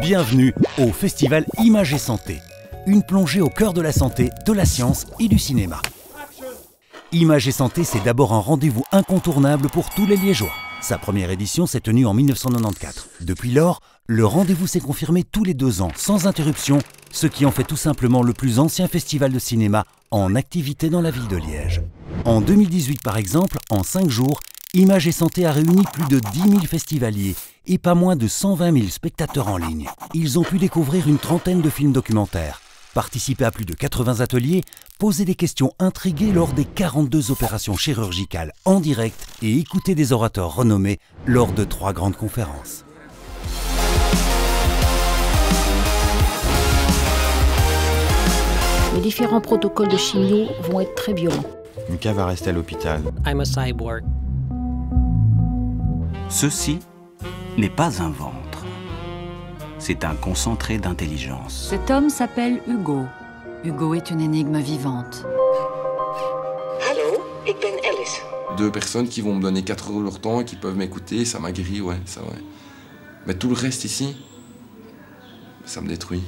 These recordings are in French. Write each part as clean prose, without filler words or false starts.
Bienvenue au Festival Images et Santé. Une plongée au cœur de la santé, de la science et du cinéma. Images et Santé, c'est d'abord un rendez-vous incontournable pour tous les Liégeois. Sa première édition s'est tenue en 1994. Depuis lors, le rendez-vous s'est confirmé tous les 2 ans, sans interruption, ce qui en fait tout simplement le plus ancien festival de cinéma en activité dans la ville de Liège. En 2018 par exemple, en 5 jours, Images et Santé a réuni plus de 10 000 festivaliers et pas moins de 120 000 spectateurs en ligne. Ils ont pu découvrir une trentaine de films documentaires, participer à plus de 80 ateliers, poser des questions intriguées lors des 42 opérations chirurgicales en direct et écouter des orateurs renommés lors de 3 grandes conférences. Les différents protocoles de chimio vont être très violents. Mika va rester à l'hôpital. I'm a cyborg. Ceci n'est pas un ventre. C'est un concentré d'intelligence. Cet homme s'appelle Hugo. Hugo est une énigme vivante. Hallo, ik ben Alice. 2 personnes qui vont me donner 4 € de leur temps et qui peuvent m'écouter, ça m'agrée, ouais, ça ouais. Mais tout le reste ici, ça me détruit.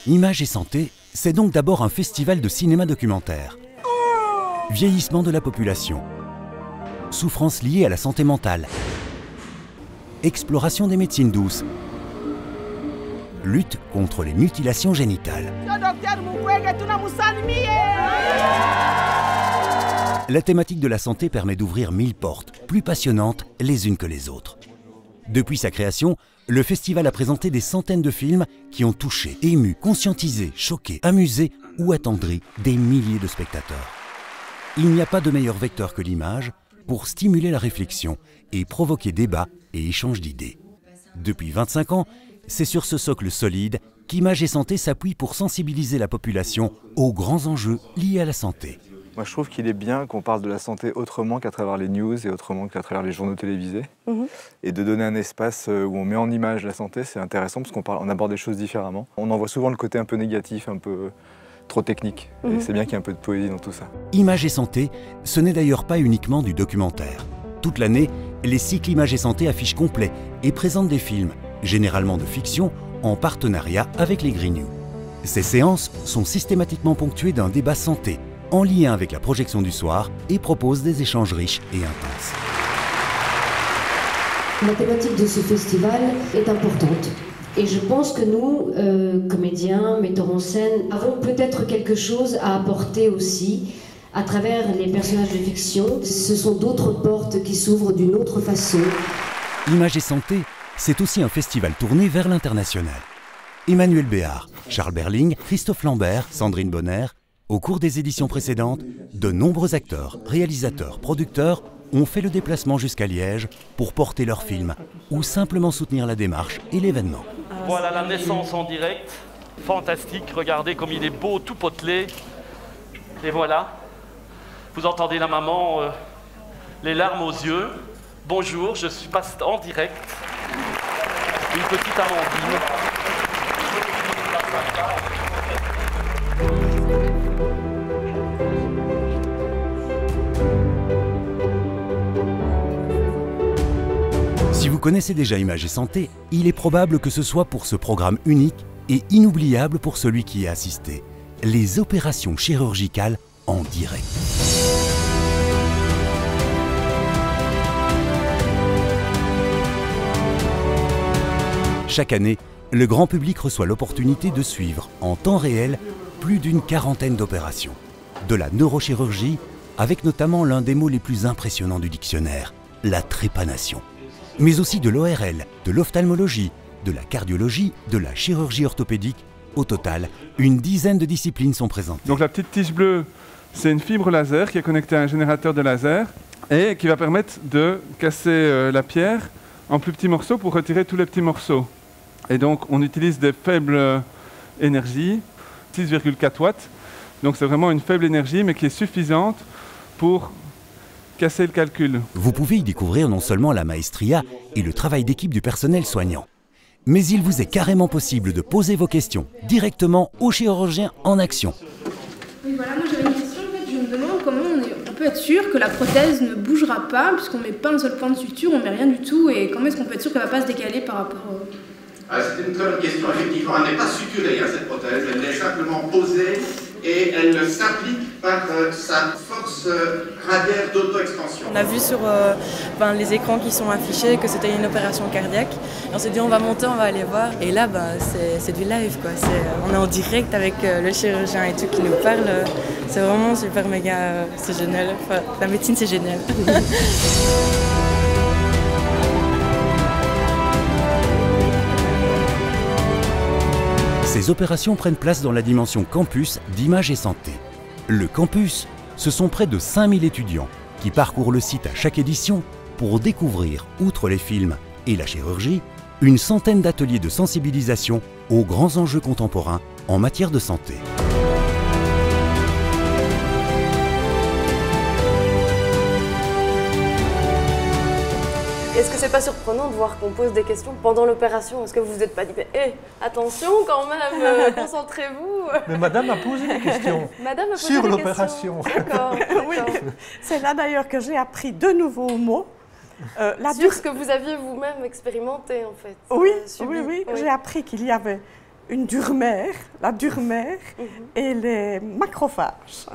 Images et Santé, c'est donc d'abord un festival de cinéma documentaire. Vieillissement de la population, souffrances liées à la santé mentale, exploration des médecines douces, lutte contre les mutilations génitales. La thématique de la santé permet d'ouvrir 1000 portes, plus passionnantes les unes que les autres. Depuis sa création, le festival a présenté des centaines de films qui ont touché, ému, conscientisé, choqué, amusé ou attendri des milliers de spectateurs. Il n'y a pas de meilleur vecteur que l'image pour stimuler la réflexion et provoquer débat et échange d'idées. Depuis 25 ans, c'est sur ce socle solide qu'Images et Santé s'appuie pour sensibiliser la population aux grands enjeux liés à la santé. Moi, je trouve qu'il est bien qu'on parle de la santé autrement qu'à travers les news et autrement qu'à travers les journaux télévisés. Et de donner un espace où on met en image la santé, c'est intéressant parce on aborde des choses différemment. On en voit souvent le côté un peu négatif, un peu trop technique. Et c'est bien qu'il y ait un peu de poésie dans tout ça. Images et Santé, ce n'est d'ailleurs pas uniquement du documentaire. Toute l'année, les cycles Images et Santé affichent complets et présentent des films, généralement de fiction, en partenariat avec les Green News. Ces séances sont systématiquement ponctuées d'un débat santé, en lien avec la projection du soir, et proposent des échanges riches et intenses. La thématique de ce festival est importante. Et je pense que nous, comédiens, metteurs en scène, avons peut-être quelque chose à apporter aussi à travers les personnages de fiction. Ce sont d'autres portes qui s'ouvrent d'une autre façon. Images et Santé, c'est aussi un festival tourné vers l'international. Emmanuel Béard, Charles Berling, Christophe Lambert, Sandrine Bonner. Au cours des éditions précédentes, de nombreux acteurs, réalisateurs, producteurs ont fait le déplacement jusqu'à Liège pour porter leurs films ou simplement soutenir la démarche et l'événement. Voilà la naissance en direct, fantastique, regardez comme il est beau, tout potelé. Et voilà, vous entendez la maman, les larmes aux yeux. Bonjour, je suis passé en direct, une petite Amandine. Si vous connaissez déjà Images et Santé, il est probable que ce soit pour ce programme unique et inoubliable pour celui qui y a assisté, les opérations chirurgicales en direct. Chaque année, le grand public reçoit l'opportunité de suivre en temps réel plus d'une quarantaine d'opérations. De la neurochirurgie, avec notamment l'un des mots les plus impressionnants du dictionnaire, la trépanation. Mais aussi de l'ORL, de l'ophtalmologie, de la cardiologie, de la chirurgie orthopédique. Au total, une dizaine de disciplines sont présentes. Donc la petite tige bleue, c'est une fibre laser qui est connectée à un générateur de laser et qui va permettre de casser la pierre en plus petits morceaux pour retirer tous les petits morceaux. Et donc on utilise des faibles énergies, 6,4 watts. Donc c'est vraiment une faible énergie mais qui est suffisante pour casser le calcul. Vous pouvez y découvrir non seulement la maestria et le travail d'équipe du personnel soignant, mais il vous est carrément possible de poser vos questions directement au chirurgien en action. Oui, voilà, moi j'avais une question, en fait, je me demande comment on peut être sûr que la prothèse ne bougera pas, puisqu'on ne met pas un seul point de suture, on ne met rien du tout, et comment est-ce qu'on peut être sûr qu'elle ne va pas se décaler par rapport C'est une très bonne question. Effectivement, elle n'est pas suturée, cette prothèse. Elle est simplement posée et elle s'applique par sa force radiaire d'auto-expansion. On a vu sur les écrans qui sont affichés que c'était une opération cardiaque. Et on s'est dit on va monter, on va aller voir. Et là, c'est du live, quoi. On est en direct avec le chirurgien et tout qui nous parle. C'est vraiment super méga, c'est génial. Enfin, la médecine, c'est génial. Ces opérations prennent place dans la dimension campus d'Image et Santé. Le campus, ce sont près de 5000 étudiants qui parcourent le site à chaque édition pour découvrir, outre les films et la chirurgie, une centaine d'ateliers de sensibilisation aux grands enjeux contemporains en matière de santé. Est-ce que c'est pas surprenant de voir qu'on pose des questions pendant l'opération? Est-ce que vous vous êtes pas dit, attention quand même, concentrez-vous? Mais madame a posé des questions sur l'opération. D'accord. Oui, c'est là d'ailleurs que j'ai appris de nouveaux mots. Sur ce que vous aviez vous-même expérimenté en fait. Oui, j'ai appris qu'il y avait une durmère, la durmère et les macrophages.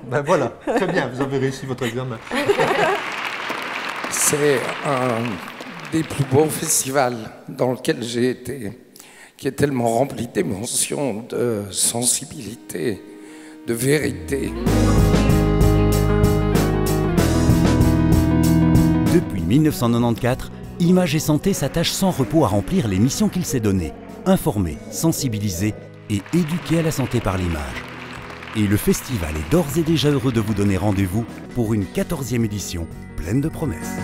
Ben voilà, très bien, vous avez réussi votre examen. C'est un des plus beaux festivals dans lequel j'ai été, qui est tellement rempli d'émotions, de sensibilité, de vérité. Depuis 1994, Image et Santé s'attache sans repos à remplir les missions qu'il s'est données, informer, sensibiliser et éduquer à la santé par l'image. Et le festival est d'ores et déjà heureux de vous donner rendez-vous pour une 14e édition pleine de promesses.